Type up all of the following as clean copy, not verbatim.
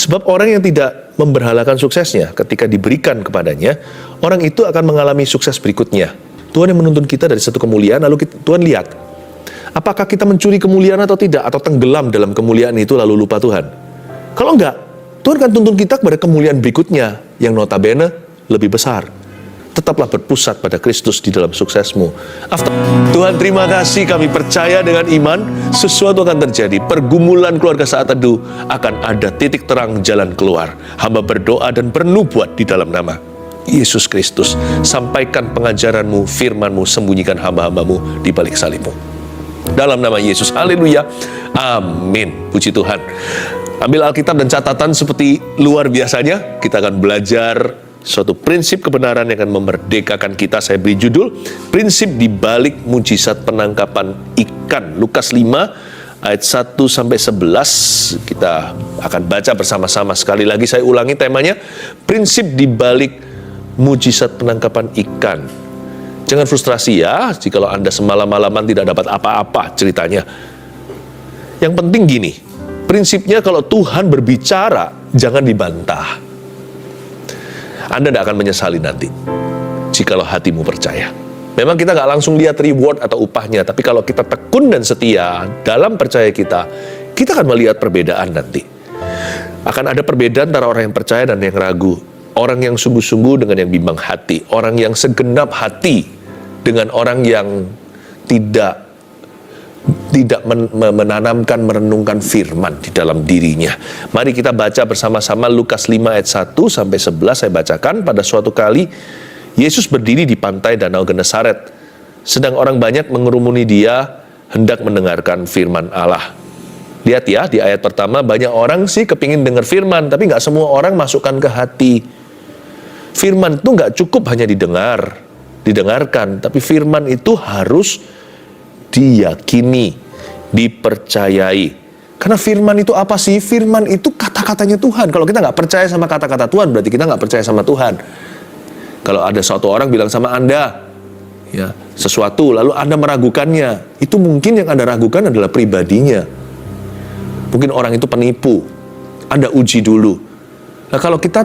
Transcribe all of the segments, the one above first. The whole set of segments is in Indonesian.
Sebab orang yang tidak memberhalakan suksesnya ketika diberikan kepadanya, orang itu akan mengalami sukses berikutnya. Tuhan yang menuntun kita dari satu kemuliaan, lalu Tuhan lihat, apakah kita mencuri kemuliaan atau tidak, atau tenggelam dalam kemuliaan itu lalu lupa Tuhan. Kalau enggak, Tuhan akan tuntun kita kepada kemuliaan berikutnya, yang notabene lebih besar. Tetaplah berpusat pada Kristus di dalam suksesmu. Tuhan, terima kasih, kami percaya dengan iman sesuatu akan terjadi. Pergumulan keluarga saat teduh akan ada titik terang jalan keluar. Hamba berdoa dan bernubuat di dalam nama Yesus Kristus. Sampaikan pengajaranmu, firmanmu, sembunyikan hamba-hambamu di balik salibmu. Dalam nama Yesus, haleluya, amin. Puji Tuhan. Ambil Alkitab dan catatan seperti luar biasanya. Kita akan belajar suatu prinsip kebenaran yang akan memerdekakan kita. Saya beri judul, prinsip di balik mujizat penangkapan ikan. Lukas 5 ayat 1-11. Kita akan baca bersama-sama. Sekali lagi saya ulangi temanya, prinsip di balik mujizat penangkapan ikan. Jangan frustrasi ya, jikalau Anda semalam-malaman tidak dapat apa-apa ceritanya. Yang penting gini, prinsipnya kalau Tuhan berbicara, jangan dibantah. Anda tidak akan menyesali nanti, jikalau hatimu percaya. Memang kita nggak langsung lihat reward atau upahnya, tapi kalau kita tekun dan setia dalam percaya kita akan melihat perbedaan nanti. Akan ada perbedaan antara orang yang percaya dan yang ragu. Orang yang sungguh-sungguh dengan yang bimbang hati. Orang yang segenap hati dengan orang yang tidak menanamkan, merenungkan firman di dalam dirinya. Mari kita baca bersama-sama Lukas 5 ayat 1-11. Saya bacakan. Pada suatu kali Yesus berdiri di pantai Danau Genesaret, sedang orang banyak mengerumuni dia hendak mendengarkan firman Allah. Lihat ya, di ayat pertama, banyak orang sih kepingin dengar firman, tapi nggak semua orang masukkan ke hati. Firman itu nggak cukup hanya didengarkan, tapi firman itu harus diyakini, dipercayai. Karena firman itu apa sih? Firman itu kata-katanya Tuhan. Kalau kita nggak percaya sama kata-kata Tuhan, berarti kita nggak percaya sama Tuhan. Kalau ada suatu orang bilang sama Anda ya sesuatu, lalu Anda meragukannya, itu mungkin yang Anda ragukan adalah pribadinya. Mungkin orang itu penipu. Anda uji dulu. Nah, kalau kita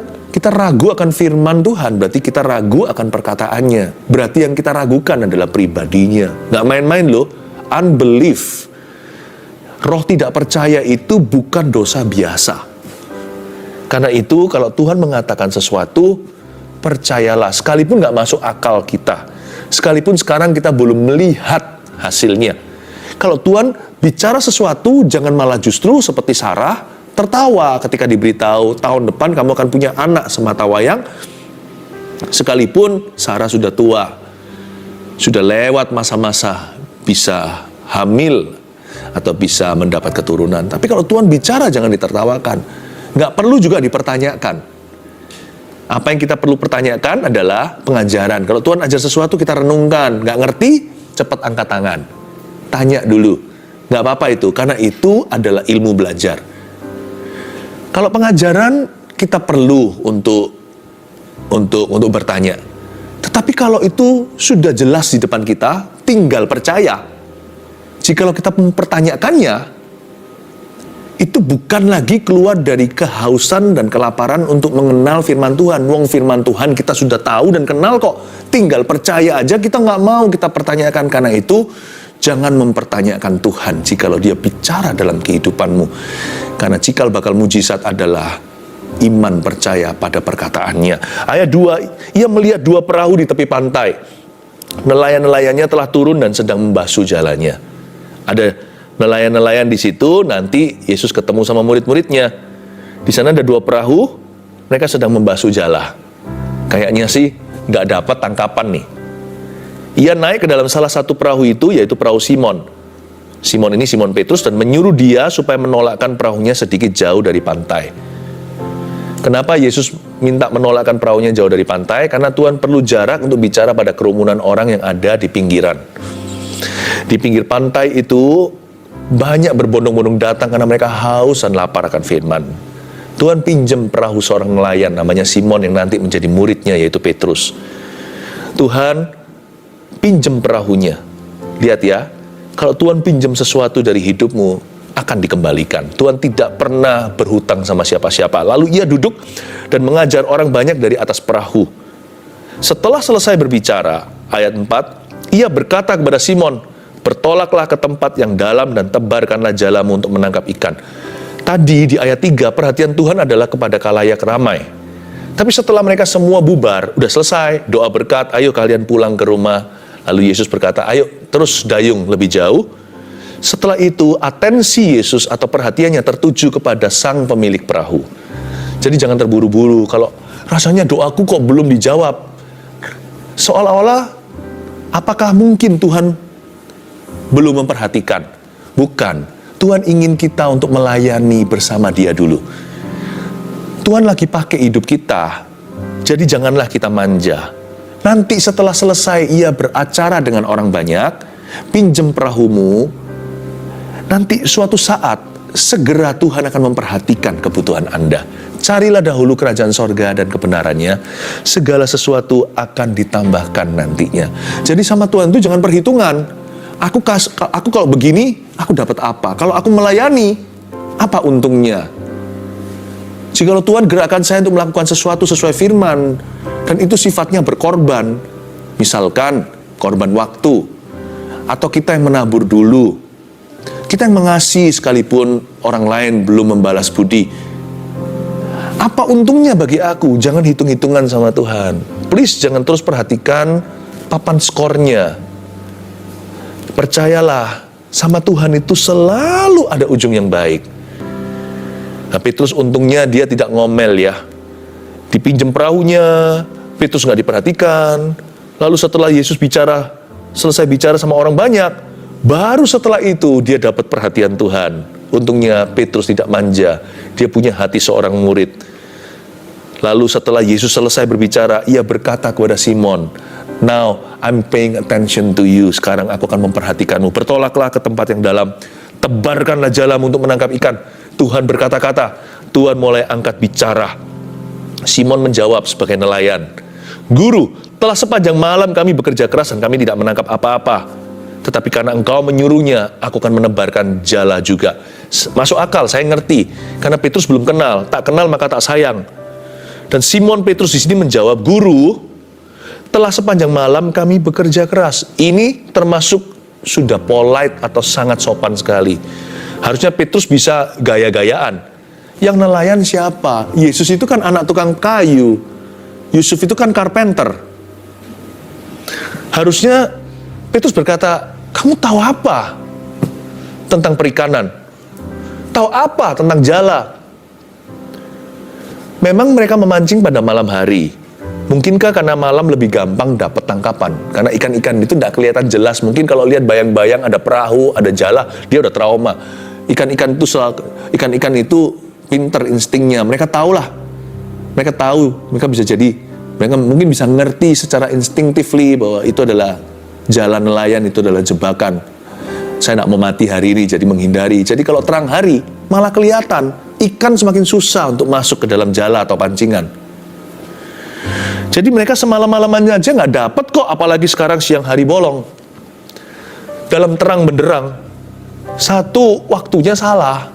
ragu akan firman Tuhan, berarti kita ragu akan perkataannya. Berarti yang kita ragukan adalah pribadinya. Nggak main-main loh. Unbelief, roh tidak percaya itu bukan dosa biasa. Karena itu kalau Tuhan mengatakan sesuatu, percayalah. Sekalipun nggak masuk akal kita. Sekalipun sekarang kita belum melihat hasilnya. Kalau Tuhan bicara sesuatu, jangan malah justru seperti Sarah, tertawa ketika diberitahu tahun depan kamu akan punya anak semata wayang, sekalipun Sarah sudah tua, sudah lewat masa-masa bisa hamil atau bisa mendapat keturunan. Tapi kalau Tuhan bicara jangan ditertawakan, nggak perlu juga dipertanyakan. Apa yang kita perlu pertanyakan adalah pengajaran. Kalau Tuhan ajar sesuatu kita renungkan, nggak ngerti cepat angkat tangan, tanya dulu, nggak apa-apa itu, karena itu adalah ilmu belajar. Kalau pengajaran kita perlu untuk bertanya. Tetapi kalau itu sudah jelas di depan kita, tinggal percaya. Jikalau kita mempertanyakannya, itu bukan lagi keluar dari kehausan dan kelaparan untuk mengenal firman Tuhan. Wong firman Tuhan kita sudah tahu dan kenal kok. Tinggal percaya aja, kita nggak mau kita pertanyakan. Karena itu jangan mempertanyakan Tuhan jikalau dia bicara dalam kehidupanmu. Karena cikal bakal mujizat adalah iman percaya pada perkataannya. Ayat 2, ia melihat 2 perahu di tepi pantai. Nelayan-nelayannya telah turun dan sedang membasuh jalannya. Ada nelayan-nelayan di situ, nanti Yesus ketemu sama murid-muridnya. Di sana ada 2 perahu, mereka sedang membasuh jala. Kayaknya sih nggak dapat tangkapan nih. Ia naik ke dalam salah satu perahu itu, yaitu perahu Simon. Simon ini Simon Petrus, dan menyuruh dia supaya menolakkan perahunya sedikit jauh dari pantai. Kenapa Yesus minta menolakkan perahunya jauh dari pantai? Karena Tuhan perlu jarak untuk bicara pada kerumunan orang yang ada di pinggiran. Di pinggir pantai itu banyak berbondong-bondong datang karena mereka haus dan lapar akan firman. Tuhan pinjam perahu seorang nelayan namanya Simon yang nanti menjadi muridnya, yaitu Petrus. Tuhan pinjam perahunya. Lihat ya, kalau Tuhan pinjam sesuatu dari hidupmu, akan dikembalikan. Tuhan tidak pernah berhutang sama siapa-siapa. Lalu ia duduk dan mengajar orang banyak dari atas perahu. Setelah selesai berbicara, ayat 4, ia berkata kepada Simon, "Bertolaklah ke tempat yang dalam dan tebarkanlah jalamu untuk menangkap ikan." Tadi di ayat 3, perhatian Tuhan adalah kepada khalayak ramai. Tapi setelah mereka semua bubar, udah selesai, doa berkat, ayo kalian pulang ke rumah. Lalu Yesus berkata, ayo terus dayung lebih jauh. Setelah itu, atensi Yesus atau perhatiannya tertuju kepada sang pemilik perahu. Jadi jangan terburu-buru, kalau rasanya doaku kok belum dijawab. Seolah-olah, apakah mungkin Tuhan belum memperhatikan? Bukan, Tuhan ingin kita untuk melayani bersama Dia dulu. Tuhan lagi pakai hidup kita, jadi janganlah kita manja. Nanti setelah selesai ia beracara dengan orang banyak, pinjem perahumu. Nanti suatu saat, segera Tuhan akan memperhatikan kebutuhan Anda. Carilah dahulu kerajaan sorga dan kebenarannya, segala sesuatu akan ditambahkan nantinya. Jadi sama Tuhan itu jangan perhitungan. Aku kalau begini, aku dapat apa? Kalau aku melayani, apa untungnya? Jikalau Tuhan gerakkan saya untuk melakukan sesuatu sesuai firman, dan itu sifatnya berkorban, misalkan korban waktu, atau kita yang menabur dulu, kita yang mengasihi sekalipun orang lain belum membalas budi. Apa untungnya bagi aku? Jangan hitung-hitungan sama Tuhan. Please jangan terus perhatikan papan skornya. Percayalah, sama Tuhan itu selalu ada ujung yang baik. Nah, Petrus untungnya dia tidak ngomel ya. Dipinjem perahunya, Petrus nggak diperhatikan. Lalu setelah Yesus selesai bicara sama orang banyak, baru setelah itu dia dapat perhatian Tuhan. Untungnya Petrus tidak manja. Dia punya hati seorang murid. Lalu setelah Yesus selesai berbicara, ia berkata kepada Simon, "Now I'm paying attention to you." Sekarang aku akan memperhatikanmu. Bertolaklah ke tempat yang dalam. Tebarkanlah jalamu untuk menangkap ikan. Tuhan berkata-kata. Tuhan mulai angkat bicara. Simon menjawab sebagai nelayan, "Guru, telah sepanjang malam kami bekerja keras dan kami tidak menangkap apa-apa. Tetapi karena engkau menyuruhnya, aku akan menebarkan jala juga." Masuk akal, saya ngerti. Karena Petrus belum kenal. Tak kenal maka tak sayang. Dan Simon Petrus di sini menjawab, "Guru, telah sepanjang malam kami bekerja keras." Ini termasuk sudah polite atau sangat sopan sekali. Harusnya Petrus bisa gaya-gayaan. Yang nelayan siapa? Yesus itu kan anak tukang kayu. Yusuf itu kan carpenter. Harusnya Petrus berkata, "Kamu tahu apa tentang perikanan? Tahu apa tentang jala?" Memang mereka memancing pada malam hari. Mungkinkah karena malam lebih gampang dapat tangkapan? Karena ikan-ikan itu tidak kelihatan jelas. Mungkin kalau lihat bayang-bayang ada perahu, ada jala, dia udah trauma. Ikan-ikan itu pinter instingnya. Mereka tahulah. Mereka mungkin bisa ngerti secara instinctively bahwa itu adalah jalan nelayan, itu adalah jebakan. Saya nak mau mati hari ini, jadi menghindari. Jadi kalau terang hari, malah kelihatan. Ikan semakin susah untuk masuk ke dalam jala atau pancingan. Jadi mereka semalam-malamannya aja nggak dapat kok, apalagi sekarang siang hari bolong. Dalam terang benderang, satu, waktunya salah.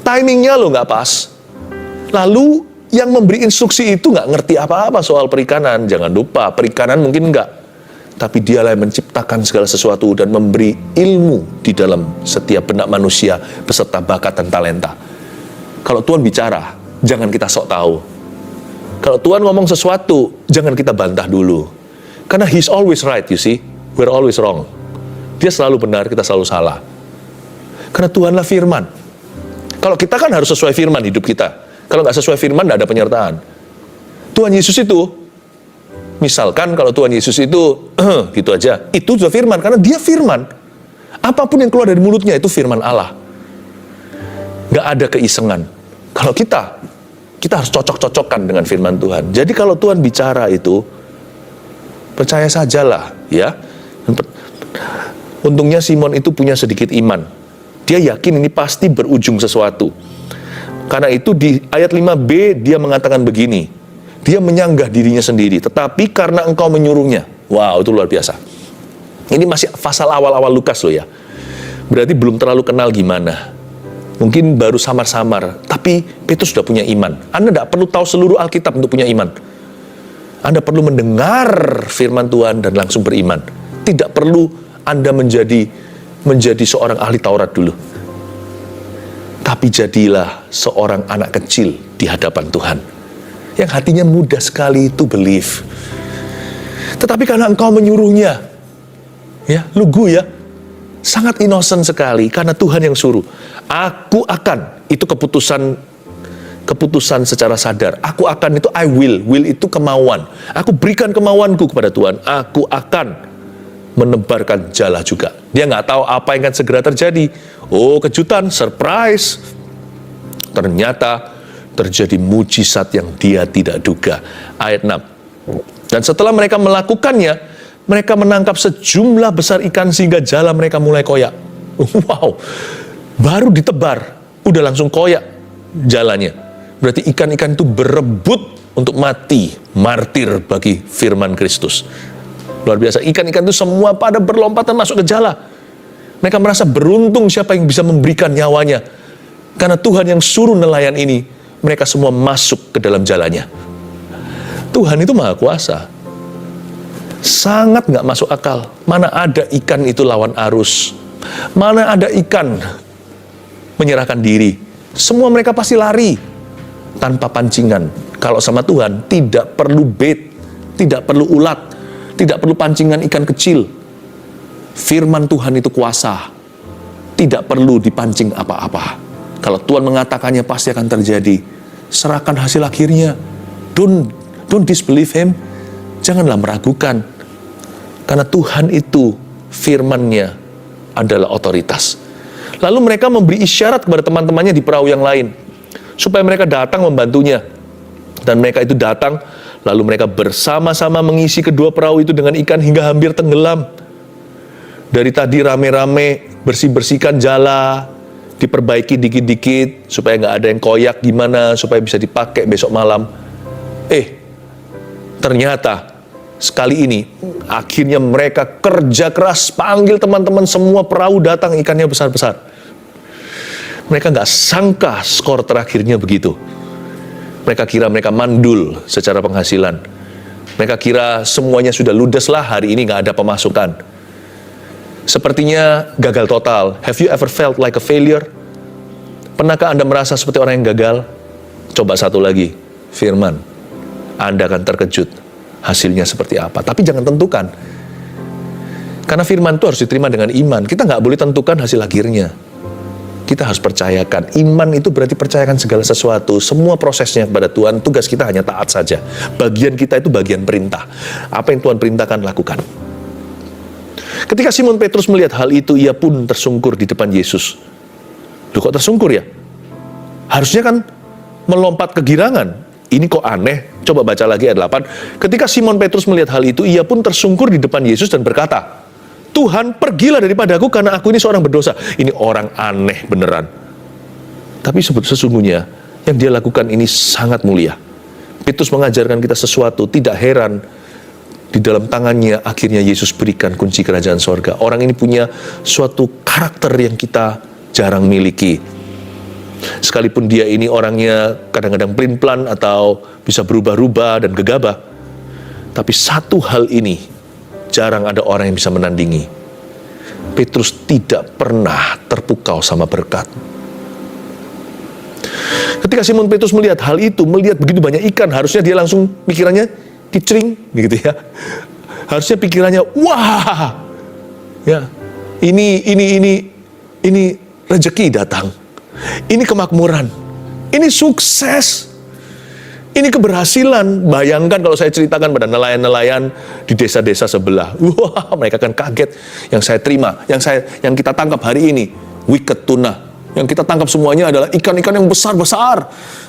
Timingnya lo nggak pas. Lalu yang memberi instruksi itu nggak ngerti apa-apa soal perikanan. Jangan lupa, perikanan mungkin nggak. Tapi dialah yang menciptakan segala sesuatu dan memberi ilmu di dalam setiap benak manusia beserta bakat dan talenta. Kalau Tuhan bicara, jangan kita sok tahu. Kalau Tuhan ngomong sesuatu, jangan kita bantah dulu. Karena He's always right, you see. We're always wrong. Dia selalu benar, kita selalu salah. Karena Tuhanlah firman. Kalau kita kan harus sesuai firman hidup kita. Kalau nggak sesuai firman, nggak ada penyertaan. Tuhan Yesus itu, misalkan kalau Tuhan Yesus itu, gitu aja, itu sudah firman. Karena dia firman. Apapun yang keluar dari mulutnya, itu firman Allah. Nggak ada keisengan. Kalau kita harus cocok-cocokkan dengan firman Tuhan. Jadi kalau Tuhan bicara itu, percaya sajalah, ya. Untungnya Simon itu punya sedikit iman. Dia yakin ini pasti berujung sesuatu. Karena itu di ayat 5b dia mengatakan begini. Dia menyanggah dirinya sendiri. Tetapi karena engkau menyuruhnya. Wow, itu luar biasa. Ini masih pasal awal-awal Lukas loh ya. Berarti belum terlalu kenal gimana. Mungkin baru samar-samar, tapi Petrus sudah punya iman. Anda tidak perlu tahu seluruh Alkitab untuk punya iman. Anda perlu mendengar firman Tuhan dan langsung beriman. Tidak perlu Anda menjadi seorang ahli Taurat dulu. Tapi jadilah seorang anak kecil di hadapan Tuhan, yang hatinya mudah sekali itu believe. Tetapi karena engkau menyuruhnya, ya, lugu ya, sangat innocent sekali, karena Tuhan yang suruh. Aku akan, itu keputusan secara sadar. Aku akan itu I will itu kemauan. Aku berikan kemauanku kepada Tuhan. Aku akan menebarkan jala juga. Dia nggak tahu apa yang akan segera terjadi. Oh, kejutan, surprise. Ternyata terjadi mujizat yang dia tidak duga. Ayat 6. Dan setelah mereka melakukannya, mereka menangkap sejumlah besar ikan sehingga jala mereka mulai koyak. Wow, baru ditebar, udah langsung koyak jalannya. Berarti ikan-ikan itu berebut untuk mati, martir bagi firman Kristus. Luar biasa, ikan-ikan itu semua pada berlompatan masuk ke jala. Mereka merasa beruntung siapa yang bisa memberikan nyawanya. Karena Tuhan yang suruh nelayan ini, mereka semua masuk ke dalam jalannya. Tuhan itu maha kuasa. Sangat nggak masuk akal. Mana ada ikan itu lawan arus. Mana ada ikan menyerahkan diri. Semua mereka pasti lari tanpa pancingan. Kalau sama Tuhan, tidak perlu bait, tidak perlu ulat, tidak perlu pancingan ikan kecil. Firman Tuhan itu kuasa. Tidak perlu dipancing apa-apa. Kalau Tuhan mengatakannya pasti akan terjadi. Serahkan hasil akhirnya. Don't disbelieve him. Janganlah meragukan. Karena Tuhan itu firman-Nya adalah otoritas. Lalu mereka memberi isyarat kepada teman-temannya di perahu yang lain, supaya mereka datang membantunya. Dan mereka itu datang, lalu mereka bersama-sama mengisi kedua perahu itu dengan ikan hingga hampir tenggelam. Dari tadi rame-rame bersih-bersihkan jala, diperbaiki dikit-dikit, supaya nggak ada yang koyak gimana, supaya bisa dipakai besok malam. Ternyata sekali ini, akhirnya mereka kerja keras, panggil teman-teman semua perahu datang, ikannya besar-besar. Mereka nggak sangka skor terakhirnya begitu. Mereka kira mereka mandul secara penghasilan. Mereka kira semuanya sudah ludes lah, hari ini nggak ada pemasukan. Sepertinya gagal total. Have you ever felt like a failure? Pernahkah Anda merasa seperti orang yang gagal? Coba satu lagi, firman. Anda akan terkejut hasilnya seperti apa. Tapi jangan tentukan. Karena firman itu harus diterima dengan iman. Kita nggak boleh tentukan hasil akhirnya. Kita harus percayakan. Iman itu berarti percayakan segala sesuatu. Semua prosesnya kepada Tuhan. Tugas kita hanya taat saja. Bagian kita itu bagian perintah. Apa yang Tuhan perintahkan, lakukan. Ketika Simon Petrus melihat hal itu, ia pun tersungkur di depan Yesus. Loh, kok tersungkur ya? Harusnya kan melompat kegirangan. Ini kok aneh? Coba baca lagi ayat 8. Ketika Simon Petrus melihat hal itu, ia pun tersungkur di depan Yesus dan berkata, Tuhan, pergilah daripadaku karena aku ini seorang berdosa. Ini orang aneh beneran. Tapi sesungguhnya yang dia lakukan ini sangat mulia. Petrus mengajarkan kita sesuatu. Tidak heran di dalam tangannya akhirnya Yesus berikan kunci kerajaan sorga. Orang ini punya suatu karakter yang kita jarang miliki. Sekalipun dia ini orangnya kadang-kadang pelin-pelan atau bisa berubah-ubah dan gegabah, tapi satu hal ini jarang ada orang yang bisa menandingi. Petrus tidak pernah terpukau sama berkat. Ketika Simon Petrus melihat hal itu, melihat begitu banyak ikan, harusnya dia langsung pikirannya kicring gitu ya. Harusnya pikirannya, wah, ya, ini rezeki datang. Ini kemakmuran, ini sukses, ini keberhasilan. Bayangkan kalau saya ceritakan pada nelayan-nelayan di desa-desa sebelah. Wah, mereka akan kaget. Yang saya terima, yang kita tangkap hari ini, wicked tuna. Yang kita tangkap semuanya adalah ikan-ikan yang besar-besar,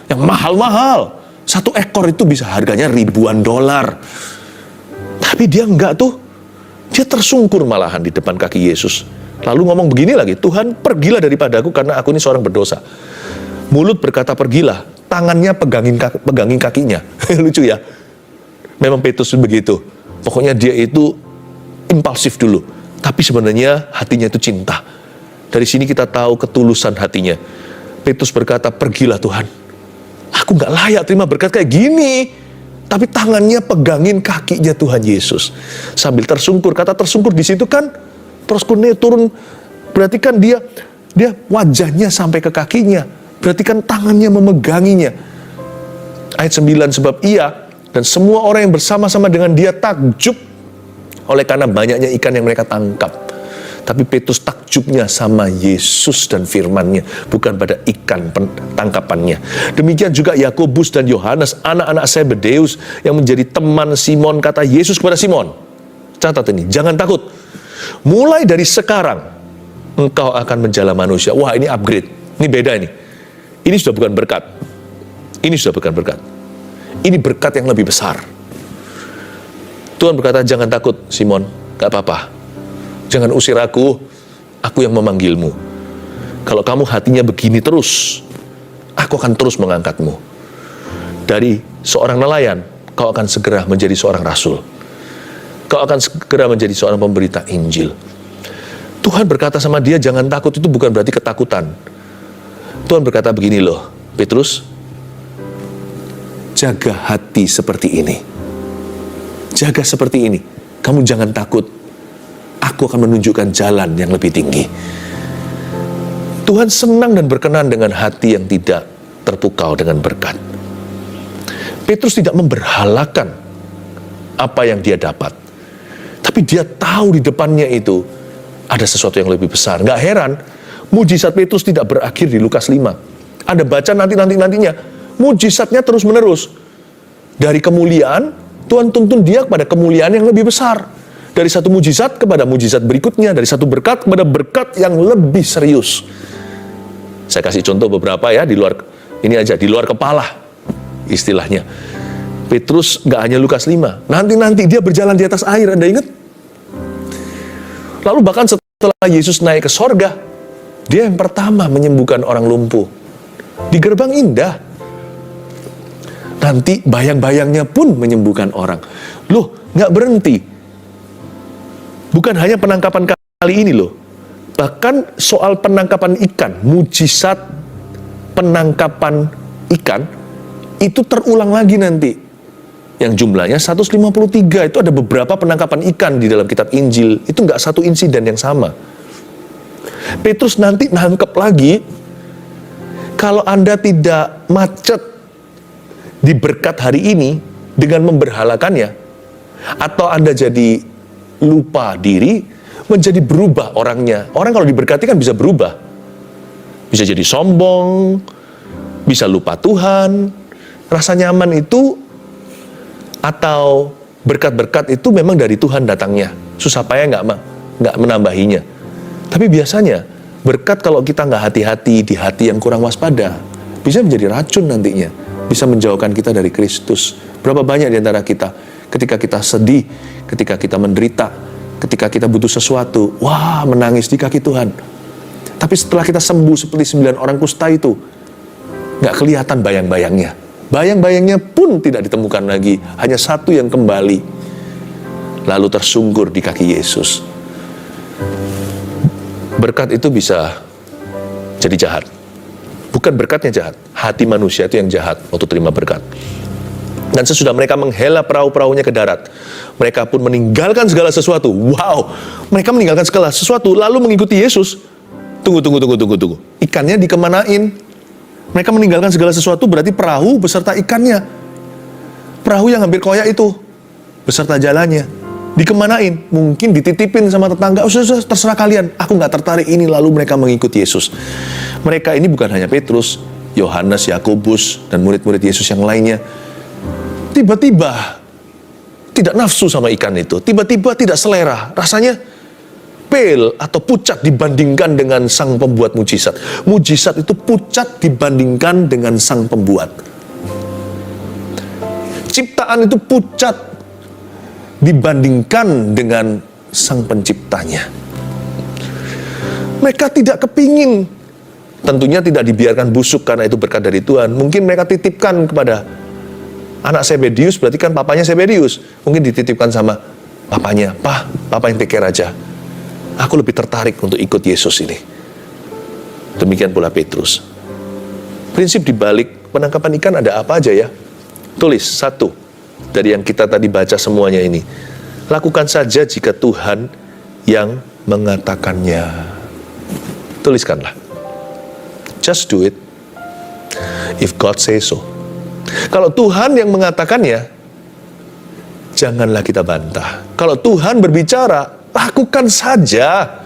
yang mahal-mahal. Satu ekor itu bisa harganya ribuan dolar. Tapi dia enggak tuh. Dia tersungkur malahan di depan kaki Yesus. Lalu ngomong begini lagi, Tuhan, pergilah daripadaku karena aku ini seorang berdosa. Mulut berkata pergilah, tangannya pegangin kakinya. Lucu ya. Memang Petrus begitu. Pokoknya dia itu impulsif dulu. Tapi sebenarnya hatinya itu cinta. Dari sini kita tahu ketulusan hatinya. Petrus berkata, pergilah Tuhan. Aku nggak layak terima berkat kayak gini. Tapi tangannya pegangin kakinya Tuhan Yesus. Sambil tersungkur. Kata tersungkur di situ kan, terus turun. Berarti kan dia wajahnya sampai ke kakinya. Berarti kan tangannya memeganginya. Ayat 9, sebab ia dan semua orang yang bersama-sama dengan dia takjub oleh karena banyaknya ikan yang mereka tangkap. Tapi Petrus takjubnya sama Yesus dan firman-Nya, bukan pada ikan tangkapannya. Demikian juga Yakobus dan Yohanes, anak-anak Zebedeus yang menjadi teman Simon. Kata Yesus kepada Simon, catat ini, jangan takut. Mulai dari sekarang, engkau akan menjala manusia. Wah, ini upgrade. Ini beda ini. Ini sudah bukan berkat. Ini sudah bukan berkat. Ini berkat yang lebih besar. Tuhan berkata, jangan takut Simon, gak apa-apa. Jangan usir aku yang memanggilmu. Kalau kamu hatinya begini terus, aku akan terus mengangkatmu. Dari seorang nelayan, kau akan segera menjadi seorang rasul. Kau akan segera menjadi seorang pemberita Injil. Tuhan berkata sama dia, jangan takut, itu bukan berarti ketakutan. Tuhan berkata begini loh, Petrus, jaga hati seperti ini. Jaga seperti ini. Kamu jangan takut. Aku akan menunjukkan jalan yang lebih tinggi. Tuhan senang dan berkenan dengan hati yang tidak terpukau dengan berkat. Petrus tidak memberhalakan apa yang dia dapat. Tapi dia tahu di depannya itu ada sesuatu yang lebih besar. Nggak heran, mujizat Petrus tidak berakhir di Lukas 5. Ada baca nantinya. Mujizatnya terus menerus. Dari kemuliaan, Tuhan tuntun dia kepada kemuliaan yang lebih besar. Dari satu mujizat kepada mujizat berikutnya, dari satu berkat kepada berkat yang lebih serius. Saya kasih contoh beberapa ya, di luar kepala istilahnya. Petrus nggak hanya Lukas 5, nanti dia berjalan di atas air, Anda ingat? Lalu bahkan setelah Yesus naik ke sorga, dia yang pertama menyembuhkan orang lumpuh di gerbang indah. Nanti bayang-bayangnya pun menyembuhkan orang. Loh, nggak berhenti. Bukan hanya penangkapan kali ini loh. Bahkan soal penangkapan ikan, mujizat penangkapan ikan, itu terulang lagi nanti. Yang jumlahnya 153, itu ada beberapa penangkapan ikan di dalam kitab Injil. Itu nggak satu insiden yang sama. Petrus nanti nangkep lagi, kalau Anda tidak macet di berkat hari ini dengan memberhalakannya, atau Anda jadi lupa diri, menjadi berubah orangnya. Orang kalau diberkati kan bisa berubah. Bisa jadi sombong, bisa lupa Tuhan. Rasa nyaman itu, atau berkat-berkat itu memang dari Tuhan datangnya. Susah payah nggak menambahinya. Tapi biasanya, berkat kalau kita nggak hati-hati di hati yang kurang waspada, bisa menjadi racun nantinya. Bisa menjauhkan kita dari Kristus. Berapa banyak di antara kita, ketika kita sedih, ketika kita menderita, ketika kita butuh sesuatu, wah, menangis di kaki Tuhan. Tapi setelah kita sembuh seperti 9 orang kusta itu, nggak kelihatan bayang-bayangnya. Bayang-bayangnya pun tidak ditemukan lagi, hanya satu yang kembali, lalu tersungkur di kaki Yesus. Berkat itu bisa jadi jahat. Bukan berkatnya jahat, hati manusia itu yang jahat waktu terima berkat. Dan sesudah mereka menghela perahu-perahunya ke darat, mereka pun meninggalkan segala sesuatu. Wow, mereka meninggalkan segala sesuatu, lalu mengikuti Yesus. Tunggu. Ikannya dikemanain? Mereka meninggalkan segala sesuatu, berarti perahu beserta ikannya. Perahu yang hampir koyak itu, beserta jalannya, dikemanain? Mungkin dititipin sama tetangga. Sudah, terserah kalian, aku nggak tertarik ini. Lalu mereka mengikuti Yesus. Mereka ini bukan hanya Petrus, Yohanes, Yakobus, dan murid-murid Yesus yang lainnya. Tiba-tiba tidak nafsu sama ikan itu, tiba-tiba tidak selera, rasanya pale atau pucat dibandingkan dengan sang pembuat mujizat. Mujizat itu pucat dibandingkan dengan sang pembuat. Ciptaan itu pucat dibandingkan dengan sang penciptanya. Mereka tidak kepingin, tentunya tidak dibiarkan busuk karena itu berkat dari Tuhan. Mungkin mereka titipkan kepada anak Zebedeus, berarti kan papanya Zebedeus. Mungkin dititipkan sama papanya, Papa yang take care aja. Aku lebih tertarik untuk ikut Yesus ini. Demikian pula Petrus. Prinsip di balik penangkapan ikan ada apa aja ya? Tulis, satu, dari yang kita tadi baca semuanya ini. Lakukan saja jika Tuhan yang mengatakannya. Tuliskanlah. Just do it. If God says so. Kalau Tuhan yang mengatakannya, janganlah kita bantah. Kalau Tuhan berbicara, lakukan saja.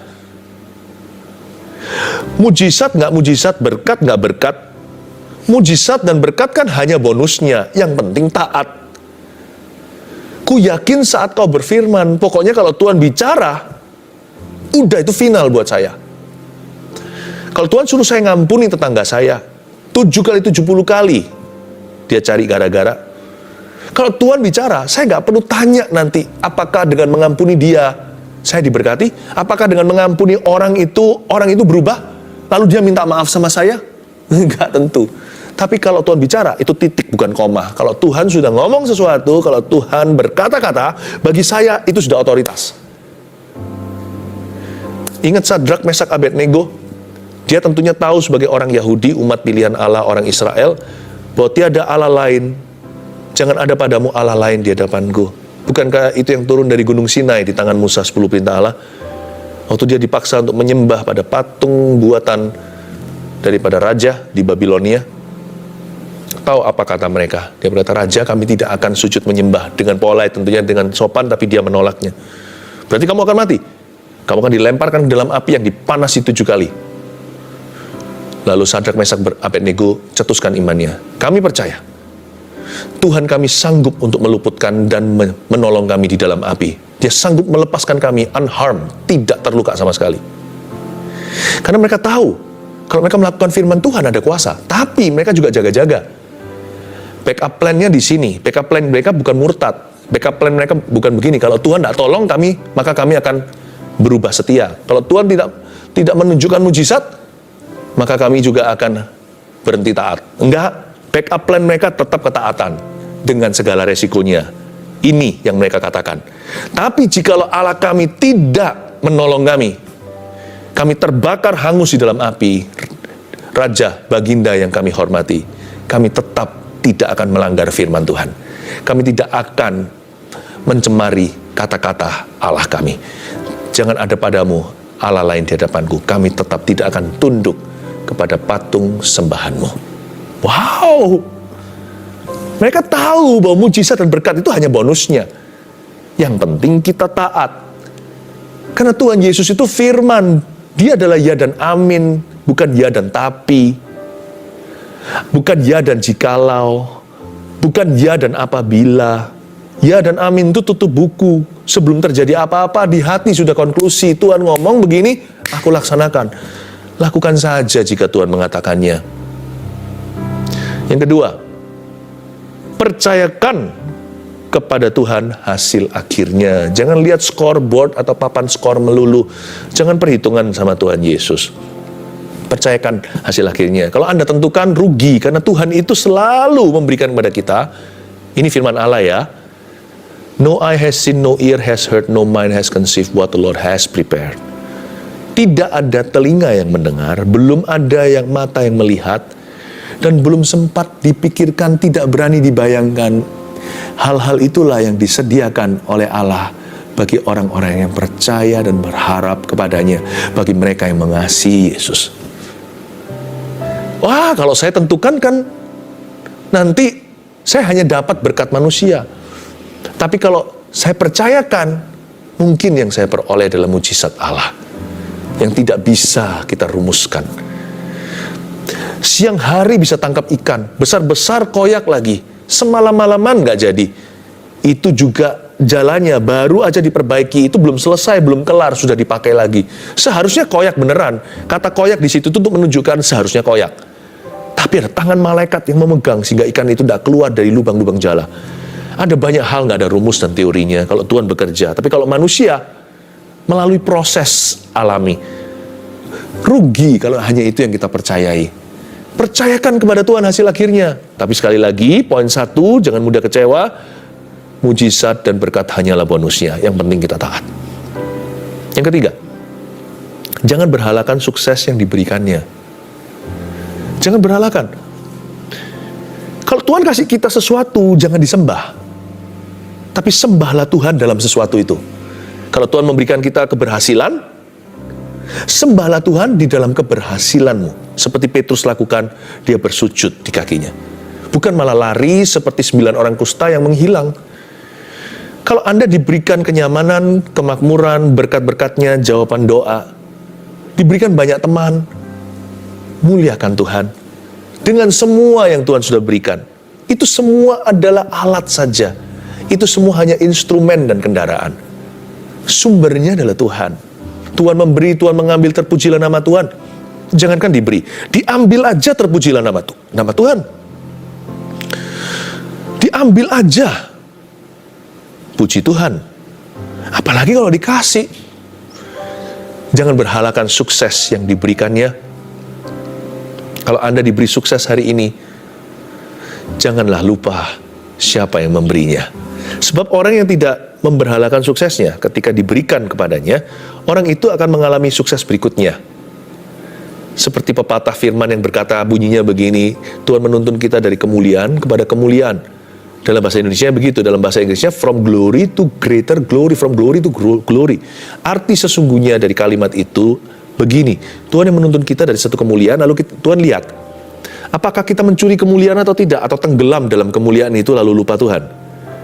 Mujizat nggak mujizat, berkat nggak berkat. Mujizat dan berkat kan hanya bonusnya. Yang penting taat. Ku yakin saat kau berfirman, pokoknya kalau Tuhan bicara, udah itu final buat saya. Kalau Tuhan suruh saya ngampuni tetangga saya, 7 kali 70 kali, dia cari gara-gara. Kalau Tuhan bicara, saya nggak perlu tanya nanti, apakah dengan mengampuni dia, saya diberkati? Apakah dengan mengampuni orang itu berubah? Lalu dia minta maaf sama saya? Nggak tentu. Tapi kalau Tuhan bicara, itu titik bukan koma. Kalau Tuhan sudah ngomong sesuatu, kalau Tuhan berkata-kata, bagi saya itu sudah otoritas. Ingat Sadrak, Mesak, Abednego? Dia tentunya tahu sebagai orang Yahudi, umat pilihan Allah, orang Israel, bahwa tiada Allah lain, jangan ada padamu Allah lain di hadapanku. Bukankah itu yang turun dari Gunung Sinai di tangan Musa 10 perintah Allah? Waktu dia dipaksa untuk menyembah pada patung buatan daripada raja di Babilonia. Tahu apa kata mereka? Dia berkata, Raja, kami tidak akan sujud menyembah. Dengan polite, tentunya dengan sopan, tapi dia menolaknya. Berarti kamu akan mati. Kamu akan dilemparkan ke dalam api yang dipanasi 7 kali. Lalu Sadrak, Mesak, Abednego cetuskan imannya. Kami percaya Tuhan kami sanggup untuk meluputkan dan menolong kami di dalam api. Dia sanggup melepaskan kami unharmed, tidak terluka sama sekali. Karena mereka tahu kalau mereka melakukan firman Tuhan ada kuasa. Tapi mereka juga jaga-jaga. Backup plan-nya di sini. Backup plan mereka bukan murtad. Backup plan mereka bukan begini. Kalau Tuhan tidak tolong kami, maka kami akan berubah setia. Kalau Tuhan tidak menunjukkan mujizat, maka kami juga akan berhenti taat. Enggak. Backup plan mereka tetap ketaatan dengan segala resikonya. Ini yang mereka katakan. Tapi jikalau Allah kami tidak menolong kami terbakar hangus di dalam api, Raja, Baginda yang kami hormati, kami tetap tidak akan melanggar firman Tuhan. Kami tidak akan mencemari kata-kata Allah kami. Jangan ada padamu Allah lain di hadapanku. Kami tetap tidak akan tunduk kepada patung sembahanmu. Wow! Mereka tahu bahwa mujizat dan berkat itu hanya bonusnya. Yang penting kita taat. Karena Tuhan Yesus itu firman. Dia adalah ya dan amin, bukan ya dan tapi. Bukan ya dan jikalau. Bukan ya dan apabila. Ya dan amin itu tutup buku. Sebelum terjadi apa-apa, di hati sudah konklusi. Tuhan ngomong begini, aku laksanakan. Lakukan saja jika Tuhan mengatakannya. Yang kedua, percayakan kepada Tuhan hasil akhirnya. Jangan lihat scoreboard atau papan skor melulu. Jangan perhitungan sama Tuhan Yesus. Percayakan hasil akhirnya. Kalau Anda tentukan, rugi. Karena Tuhan itu selalu memberikan kepada kita. Ini firman Allah ya. No eye has seen, no ear has heard, no mind has conceived what the Lord has prepared. Tidak ada telinga yang mendengar, belum ada yang mata yang melihat, dan belum sempat dipikirkan, tidak berani dibayangkan. Hal-hal itulah yang disediakan oleh Allah bagi orang-orang yang percaya dan berharap kepadanya, bagi mereka yang mengasihi Yesus. Wah, kalau saya tentukan kan nanti saya hanya dapat berkat manusia. Tapi kalau saya percayakan, mungkin yang saya peroleh adalah mujizat Allah yang tidak bisa kita rumuskan. Siang hari bisa tangkap ikan, besar-besar koyak lagi, semalam-malaman nggak jadi. Itu juga jalannya baru aja diperbaiki, itu belum selesai, belum kelar, sudah dipakai lagi. Seharusnya koyak beneran. Kata koyak di situ itu untuk menunjukkan seharusnya koyak. Tapi ada tangan malaikat yang memegang sehingga ikan itu tidak keluar dari lubang-lubang jala. Ada banyak hal nggak ada rumus dan teorinya kalau Tuhan bekerja. Tapi kalau manusia melalui proses alami, rugi kalau hanya itu yang kita percayai. Percayakan kepada Tuhan hasil akhirnya. Tapi sekali lagi, poin 1, jangan mudah kecewa. Mujizat dan berkat hanyalah bonusnya. Yang penting kita taat. Yang ketiga, jangan berhalakan sukses yang diberikannya. Jangan berhalakan. Kalau Tuhan kasih kita sesuatu, jangan disembah. Tapi sembahlah Tuhan dalam sesuatu itu. Kalau Tuhan memberikan kita keberhasilan, sembahlah Tuhan di dalam keberhasilanmu. Seperti Petrus lakukan, dia bersujud di kakinya. Bukan malah lari seperti 9 orang kusta yang menghilang. Kalau Anda diberikan kenyamanan, kemakmuran, berkat-berkatnya, jawaban doa, diberikan banyak teman, muliakan Tuhan. Dengan semua yang Tuhan sudah berikan. Itu semua adalah alat saja. Itu semua hanya instrumen dan kendaraan. Sumbernya adalah Tuhan. Tuhan memberi, Tuhan mengambil, terpujilah nama Tuhan. Jangankan diberi, diambil aja terpujilah nama Tuhan. Diambil aja, puji Tuhan. Apalagi kalau dikasih. Jangan berhalakan sukses yang diberikannya. Kalau Anda diberi sukses hari ini, janganlah lupa siapa yang memberinya. Sebab orang yang tidak memberhalakan suksesnya ketika diberikan kepadanya, orang itu akan mengalami sukses berikutnya. Seperti pepatah firman yang berkata bunyinya begini, Tuhan menuntun kita dari kemuliaan kepada kemuliaan. Dalam bahasa Indonesia begitu, dalam bahasa Inggrisnya from glory to greater glory, from glory to glory. Arti sesungguhnya dari kalimat itu begini, Tuhan yang menuntun kita dari satu kemuliaan, lalu Tuhan lihat, apakah kita mencuri kemuliaan atau tidak, atau tenggelam dalam kemuliaan itu lalu lupa Tuhan.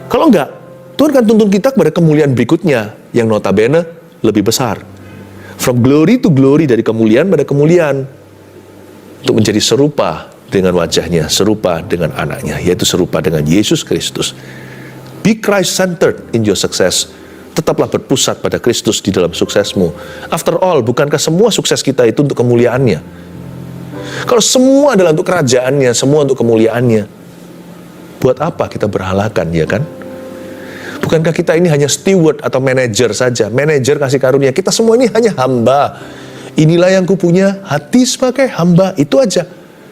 Kalau enggak, Tuhan akan tuntun kita kepada kemuliaan berikutnya, yang notabene lebih besar. From glory to glory, dari kemuliaan pada kemuliaan, untuk menjadi serupa dengan wajahnya, serupa dengan anaknya, yaitu serupa dengan Yesus Kristus. Be Christ-centered in your success. Tetaplah berpusat pada Kristus di dalam suksesmu. After all, bukankah semua sukses kita itu untuk kemuliaannya? Kalau semua adalah untuk kerajaannya, semua untuk kemuliaannya, buat apa kita berhalakan, ya kan? Bukankah kita ini hanya steward atau manajer saja? Manajer kasih karunia, kita semua ini hanya hamba. Inilah yang kupunya, hati sebagai hamba, itu aja.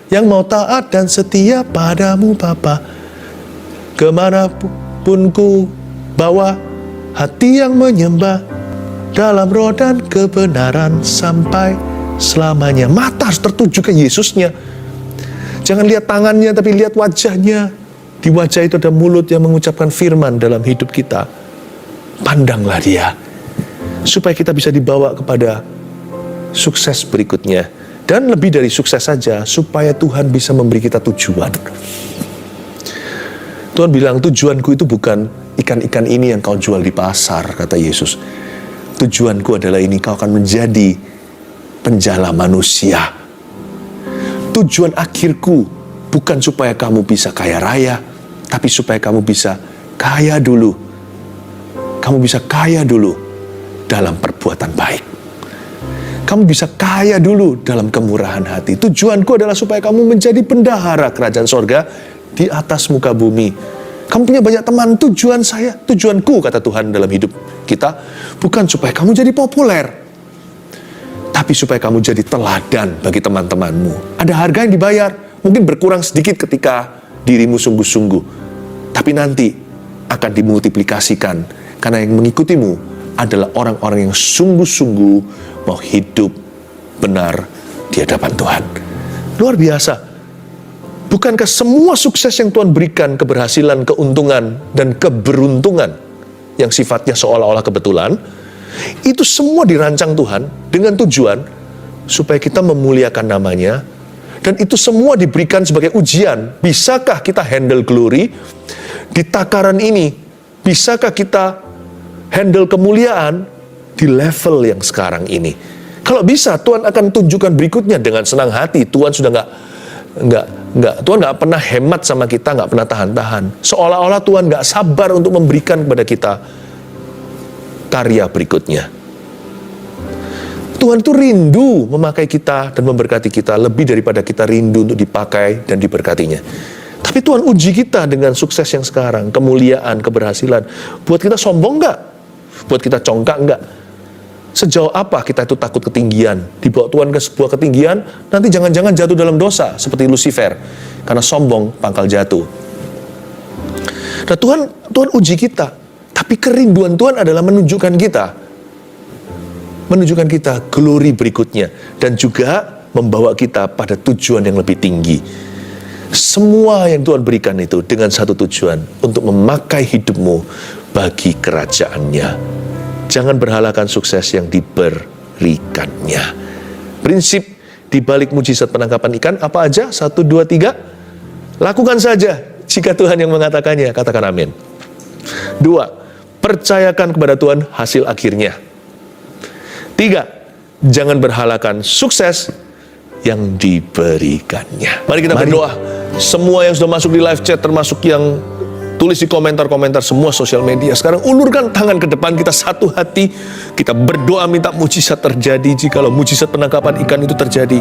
Yang mau taat dan setia padamu Bapa. Kemanapun ku bawa, hati yang menyembah dalam roh dan kebenaran sampai selamanya. Mata harus tertuju ke Yesusnya. Jangan lihat tangannya, tapi lihat wajahnya. Di wajah itu ada mulut yang mengucapkan firman dalam hidup kita. Pandanglah dia, supaya kita bisa dibawa kepada sukses berikutnya. Dan lebih dari sukses saja, supaya Tuhan bisa memberi kita tujuan. Tuhan bilang, tujuanku itu bukan ikan-ikan ini yang kau jual di pasar, kata Yesus. Tujuanku adalah ini, kau akan menjadi penjala manusia. Tujuan akhirku bukan supaya kamu bisa kaya raya, tapi supaya kamu bisa kaya dulu. Kamu bisa kaya dulu dalam perbuatan baik. Kamu bisa kaya dulu dalam kemurahan hati. Tujuanku adalah supaya kamu menjadi bendahara kerajaan sorga di atas muka bumi. Kamu punya banyak teman, tujuanku, kata Tuhan dalam hidup kita, bukan supaya kamu jadi populer, tapi supaya kamu jadi teladan bagi teman-temanmu. Ada harga yang dibayar, mungkin berkurang sedikit ketika dirimu sungguh-sungguh, tapi nanti akan dimultiplikasikan, karena yang mengikutimu adalah orang-orang yang sungguh-sungguh mau hidup benar di hadapan Tuhan. Luar biasa. Bukankah semua sukses yang Tuhan berikan, keberhasilan, keuntungan, dan keberuntungan yang sifatnya seolah-olah kebetulan, itu semua dirancang Tuhan dengan tujuan supaya kita memuliakan namanya, dan itu semua diberikan sebagai ujian. Bisakah kita handle glory di takaran ini? Bisakah kita handle kemuliaan di level yang sekarang ini? Kalau bisa, Tuhan akan tunjukkan berikutnya dengan senang hati. Tuhan sudah Tuhan nggak pernah hemat sama kita, nggak pernah tahan-tahan. Seolah-olah Tuhan nggak sabar untuk memberikan kepada kita karya berikutnya. Tuhan itu rindu memakai kita dan memberkati kita lebih daripada kita rindu untuk dipakai dan diberkatinya. Tapi Tuhan uji kita dengan sukses yang sekarang, kemuliaan, keberhasilan. Buat kita sombong nggak? Buat kita congkak nggak? Sejauh apa kita itu takut ketinggian? Dibawa Tuhan ke sebuah ketinggian, nanti jangan-jangan jatuh dalam dosa seperti Lucifer. Karena sombong, pangkal jatuh. Nah, Tuhan uji kita. Tapi kerinduan Tuhan adalah menunjukkan kita glory berikutnya. Dan juga membawa kita pada tujuan yang lebih tinggi. Semua yang Tuhan berikan itu dengan satu tujuan, untuk memakai hidupmu bagi kerajaan-Nya. Jangan berhalakan sukses yang diberikannya. Prinsip di balik mujizat penangkapan ikan apa aja? 1, 2, 3. Lakukan saja jika Tuhan yang mengatakannya. Katakan amin. 2. Percayakan kepada Tuhan hasil akhirnya. 3. Jangan berhalakan sukses yang diberikannya. Mari kita berdoa. Semua yang sudah masuk di live chat, termasuk yang tulis di komentar-komentar semua sosial media. Sekarang ulurkan tangan ke depan, kita satu hati. Kita berdoa minta mujizat terjadi. Jikalau mujizat penangkapan ikan itu terjadi,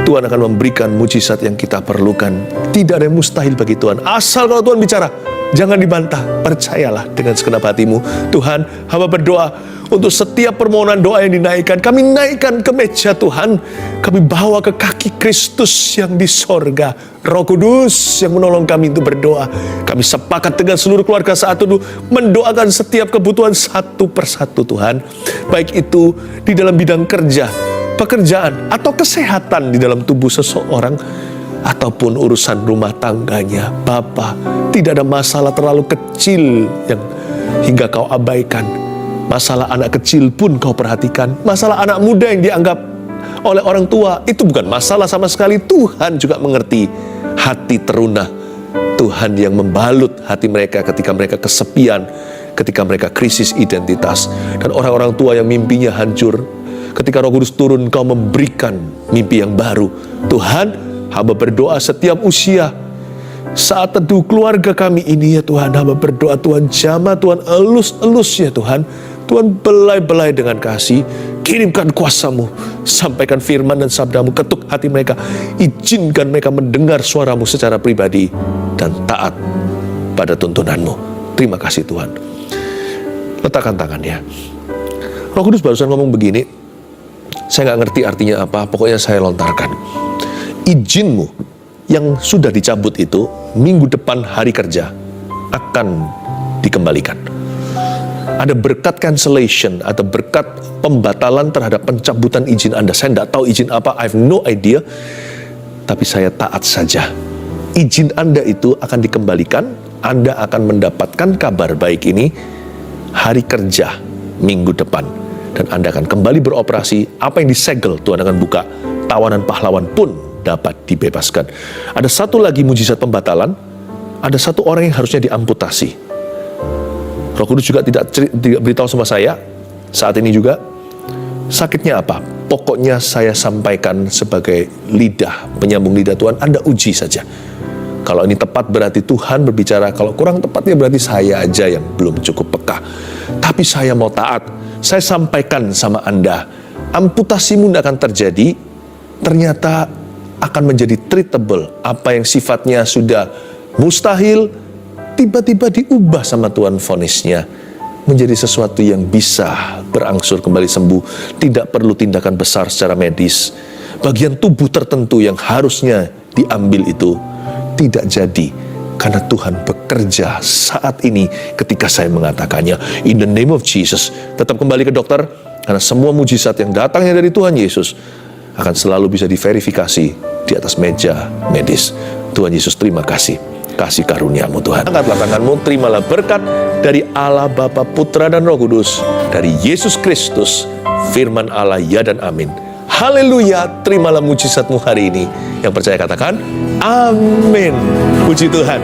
Tuhan akan memberikan mujizat yang kita perlukan. Tidak ada yang mustahil bagi Tuhan. Asal kalau Tuhan bicara, jangan dibantah. Percayalah dengan segenap hatimu. Tuhan, hamba berdoa untuk setiap permohonan doa yang dinaikkan, kami naikkan ke meja Tuhan. Kami bawa ke kaki Kristus yang di sorga. Roh Kudus yang menolong kami untuk berdoa. Kami sepakat dengan seluruh keluarga saat itu mendoakan setiap kebutuhan satu persatu Tuhan. Baik itu di dalam bidang kerja, pekerjaan, atau kesehatan di dalam tubuh seseorang, ataupun urusan rumah tangganya. Bapa, tidak ada masalah terlalu kecil yang hingga kau abaikan. Masalah anak kecil pun kau perhatikan. Masalah anak muda yang dianggap oleh orang tua, itu bukan masalah sama sekali. Tuhan juga mengerti hati teruna. Tuhan yang membalut hati mereka ketika mereka kesepian, ketika mereka krisis identitas. Dan orang-orang tua yang mimpinya hancur, ketika Roh Kudus turun, kau memberikan mimpi yang baru. Tuhan, hamba berdoa setiap usia, saat teduh keluarga kami ini ya Tuhan, hamba berdoa Tuhan jamah, Tuhan elus-elus ya Tuhan. Tuhan belai-belai dengan kasih, kirimkan kuasa-Mu, sampaikan firman dan sabda-Mu, ketuk hati mereka, izinkan mereka mendengar suara-Mu secara pribadi, dan taat pada tuntunan-Mu. Terima kasih Tuhan. Letakkan tangannya. Roh Kudus barusan ngomong begini, saya nggak ngerti artinya apa, pokoknya saya lontarkan. Izin-Mu yang sudah dicabut itu, minggu depan hari kerja, akan dikembalikan. Ada berkat cancellation atau berkat pembatalan terhadap pencabutan izin Anda. Saya tidak tahu izin apa, I have no idea. Tapi saya taat saja. Izin Anda itu akan dikembalikan. Anda akan mendapatkan kabar baik ini hari kerja minggu depan. Dan Anda akan kembali beroperasi. Apa yang disegel Tuhan akan buka. Tawanan pahlawan pun dapat dibebaskan. Ada satu lagi mujizat pembatalan. Ada satu orang yang harusnya diamputasi. Roh Kudus juga tidak beritahu sama saya saat ini juga. Sakitnya apa? Pokoknya saya sampaikan sebagai lidah, penyambung lidah Tuhan. Anda uji saja. Kalau ini tepat berarti Tuhan berbicara. Kalau kurang tepat ya berarti saya aja yang belum cukup peka. Tapi saya mau taat. Saya sampaikan sama Anda, amputasimu tidak akan terjadi. Ternyata akan menjadi treatable. Apa yang sifatnya sudah mustahil, tiba-tiba diubah sama Tuhan vonisnya menjadi sesuatu yang bisa berangsur kembali sembuh. Tidak perlu tindakan besar secara medis. Bagian tubuh tertentu yang harusnya diambil itu tidak jadi, karena Tuhan bekerja saat ini ketika saya mengatakannya. In the name of Jesus. Tetap kembali ke dokter, karena semua mujizat yang datangnya dari Tuhan Yesus akan selalu bisa diverifikasi di atas meja medis. Tuhan Yesus, terima kasih. Kasih karunia-Mu Tuhan. Angkatlah tanganmu, terimalah berkat dari Allah Bapa, Putra dan Roh Kudus, dari Yesus Kristus, firman Allah ya dan amin. Haleluya, terimalah mujizat-Mu hari ini. Yang percaya katakan amin. Puji Tuhan.